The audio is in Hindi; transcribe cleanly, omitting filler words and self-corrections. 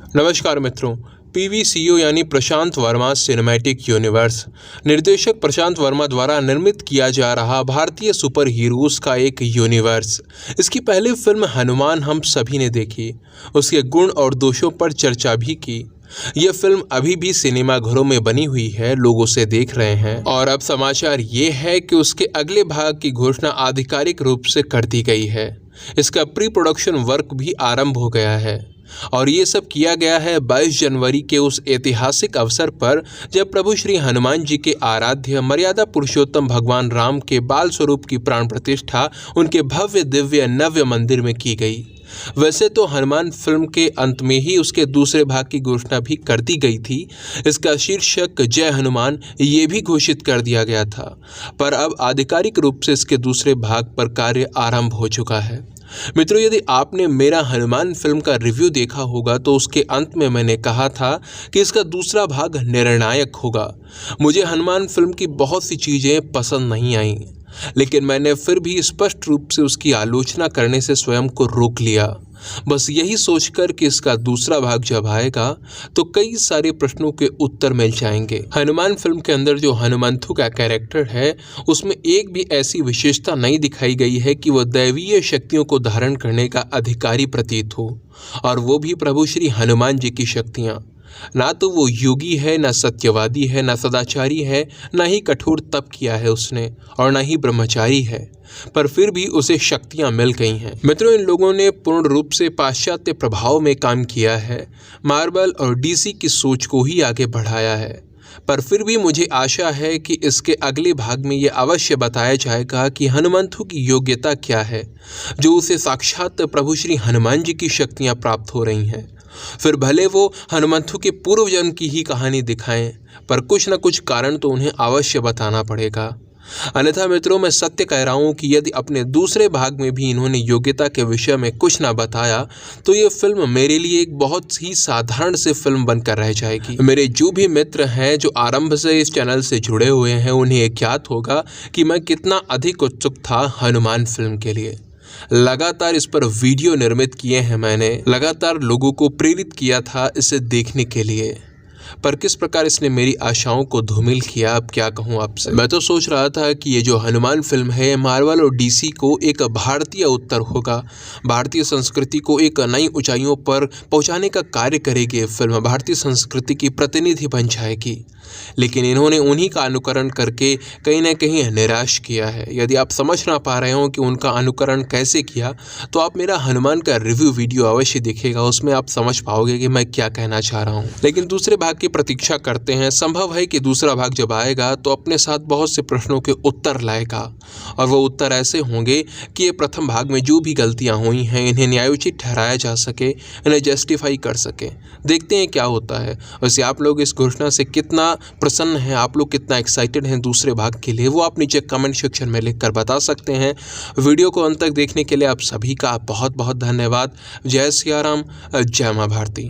नमस्कार मित्रों। पीवीसीयू यानी प्रशांत वर्मा सिनेमैटिक यूनिवर्स निर्देशक प्रशांत वर्मा द्वारा निर्मित किया जा रहा भारतीय सुपर हीरोज का एक यूनिवर्स। इसकी पहली फिल्म हनुमान हम सभी ने देखी, उसके गुण और दोषों पर चर्चा भी की। यह फिल्म अभी भी सिनेमा घरों में बनी हुई है, लोग उसे देख रहे हैं और अब समाचार ये है कि उसके अगले भाग की घोषणा आधिकारिक रूप से कर दी गई है। इसका प्री प्रोडक्शन वर्क भी आरंभ हो गया है और ये सब किया गया है 22 जनवरी के उस ऐतिहासिक अवसर पर जब प्रभु श्री हनुमान जी के आराध्य मर्यादा पुरुषोत्तम भगवान राम के बाल स्वरूप की प्राण प्रतिष्ठा उनके भव्य दिव्य नव्य मंदिर में की गई। वैसे तो हनुमान फिल्म के अंत में ही उसके दूसरे भाग की घोषणा भी कर दी गई थी। इसका शीर्षक जय हनुमान ये भी घोषित कर दिया गया था, पर अब आधिकारिक रूप से इसके दूसरे भाग पर कार्य आरंभ हो चुका है। मित्रों, यदि आपने मेरा हनुमान फिल्म का रिव्यू देखा होगा तो उसके अंत में मैंने कहा था कि इसका दूसरा भाग निर्णायक होगा। मुझे हनुमान फिल्म की बहुत सी चीज़ें पसंद नहीं आईं, लेकिन मैंने फिर भी स्पष्ट रूप से उसकी आलोचना करने से स्वयं को रोक लिया, बस यही सोचकर कि इसका दूसरा भाग जब आएगा तो कई सारे प्रश्नों के उत्तर मिल जाएंगे। हनुमान फिल्म के अंदर जो हनुमंथु का कैरेक्टर है उसमें एक भी ऐसी विशेषता नहीं दिखाई गई है कि वह दैवीय शक्तियों को धारण करने का अधिकारी प्रतीत हो, और वो भी प्रभु श्री हनुमान जी की शक्तियाँ। ना तो वो योगी है, ना सत्यवादी है, ना सदाचारी है, ना ही कठोर तप किया है उसने, और ना ही ब्रह्मचारी है, पर फिर भी उसे शक्तियां मिल गई हैं। मित्रों, इन लोगों ने पूर्ण रूप से पाश्चात्य प्रभाव में काम किया है, मार्वल और डीसी की सोच को ही आगे बढ़ाया है। पर फिर भी मुझे आशा है कि इसके अगले भाग में ये अवश्य बताया जाएगा कि हनुमंथु की योग्यता क्या है, जो उसे साक्षात प्रभु श्री हनुमान जी की शक्तियाँ प्राप्त हो रही हैं। फिर भले वो हनुमंथु के पूर्व जन्म की ही कहानी दिखाएं, पर कुछ न कुछ कारण तो उन्हें अवश्य बताना पड़ेगा। अन्यथा मित्रों, मैं सत्य कह रहा हूँ कि यदि अपने दूसरे भाग में भी इन्होंने योग्यता के विषय में कुछ ना बताया तो ये फिल्म मेरे लिए एक बहुत ही साधारण सी फिल्म बनकर रह जाएगी। मेरे जो भी मित्र हैं जो आरंभ से इस चैनल से जुड़े हुए हैं, उन्हें ज्ञात होगा कि मैं कितना अधिक उत्सुक था हनुमान फिल्म के लिए। लगातार इस पर वीडियो निर्मित किए हैं मैंने, लगातार लोगों को प्रेरित किया था इसे देखने के लिए, पर किस प्रकार इसने मेरी आशाओं को धूमिल किया, अब क्या कहूँ आपसे। मैं तो सोच रहा था कि ये जो हनुमान फिल्म है मार्वल और डीसी को एक भारतीय उत्तर होगा, भारतीय संस्कृति को एक नई ऊंचाइयों पर पहुंचाने का कार्य करेगी। ये फिल्म भारतीय संस्कृति की प्रतिनिधि बन जाएगी, लेकिन इन्होंने उन्हीं का अनुकरण करके कहीं ना कहीं निराश किया है। यदि आप समझ ना पा रहे हो कि उनका अनुकरण कैसे किया तो आप मेरा हनुमान का रिव्यू वीडियो अवश्य देखिएगा, उसमें आप समझ पाओगे कि मैं क्या कहना चाह रहा हूँ। लेकिन दूसरे भाग की प्रतीक्षा करते हैं। संभव है कि दूसरा भाग जब आएगा तो अपने साथ बहुत से प्रश्नों के उत्तर लाएगा, और वो उत्तर ऐसे होंगे कि ये प्रथम भाग में जो भी गलतियाँ हुई हैं इन्हें न्यायोचित ठहराया जा सके, इन्हें जस्टिफाई कर सके। देखते हैं क्या होता है। वैसे आप लोग इस घोषणा से कितना प्रसन्न हैं, आप लोग कितना एक्साइटेड हैं दूसरे भाग के लिए, वो आप नीचे कमेंट सेक्शन में लिखकर बता सकते हैं। वीडियो को अंत तक देखने के लिए आप सभी का बहुत बहुत धन्यवाद। जय सिया राम, जय माँ भारती।